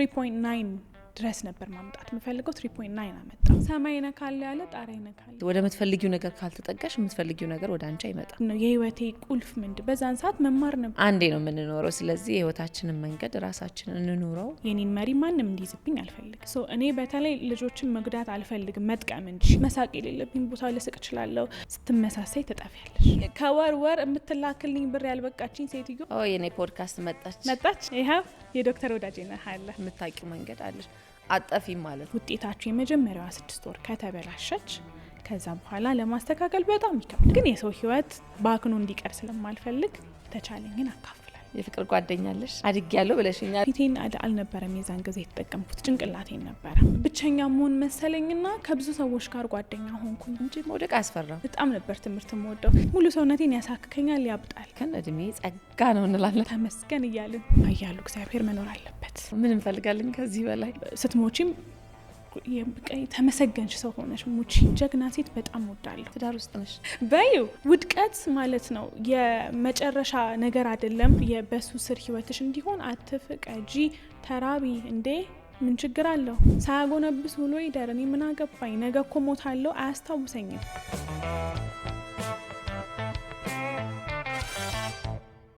3.9 ድረስ ነበር ማምጣት መፈልገው 3.9 አመጣው። ሰማይ ነካል ያለ ጣሪያ ነካል። ወደ ምትፈልጊው ነገር ካልተጠጋሽ ምትፈልጊው ነገር ወደ አንቺ አይመጣም ነው የህይወቴ ቁልፍ ምንድነው። በዛን ሰዓት መማር ነበር። አንዴ ነው የምንኖረው። ስለዚህ የህይወታችንን መንገድ ራሳችንን እንኑረው። የኔን መሪ ማንንም እንዲይዝብኝ አልፈልግም። እኔ በተለይ ልጆችን መጉዳት አልፈልግም፣ መጥቀም እንጂ። መሳቅ የሌለብኝ ቦታ ልስቅ እችላለሁ። ስትመሳሳይ ተጣፊያለሽ። ከወር የምትላክልኝ ብር ያልበቃችኝ ሴትዮ የኔ ፖድካስት መጣች። ይሄው የዶክተር ወዳጄና ሀለ የምታውቂው መንገድ አለሽ። አጠፊ ማለት ውጤታችሁ የመጀመሪያዋ 6 ወር ከተበላሸች ከዛ በኋላ ለማስተካከል በጣም ይከብዳል። ግን የሰው ህይወት ባክኖ እንዲቀር ስለማልፈልግ ተቻለኝን አካፍላለሁ። የፍቅር ጓደኛለሽ አድግ ያለው ብለሽኛል። ፊቴን አልነበረም የዛን ጊዜ የተጠቀምኩት፣ ጭንቅላቴን ነበር። ብቸኛ መሆን መሰለኝና ከብዙ ሰዎች ጋር ጓደኛ ሆንኩኝ እንጂ መውደቅ አስፈራ። በጣም ነበር ትምህርት የምወደው። ሙሉ ሰውነቴን ያሳክከኛል፣ ያብጣል። ግን እድሜ ጸጋ ነው እንላለን። ተመስገን እያልን አያሉ እግዚአብሔር መኖር አለበት። ምን እንፈልጋለን ከዚህ በላይ? ስትሞቺም ተመሰገንሽ ሰው ሆነሽ ሙቺ። ጀግና ሴት በጣም ወዳለሁ። ትዳር ውስጥ ነሽ በዩ ውድቀት ማለት ነው የመጨረሻ ነገር አይደለም። የበሱ ስር ህይወትሽ እንዲሆን አትፍቀጂ። ተራቢ እንዴ ምን ችግር አለው? ሳያጎነብስ ውሎ ይደር። እኔ ምን አገባኝ? ነገ እኮ ሞታለሁ፣ አያስታውሰኝም።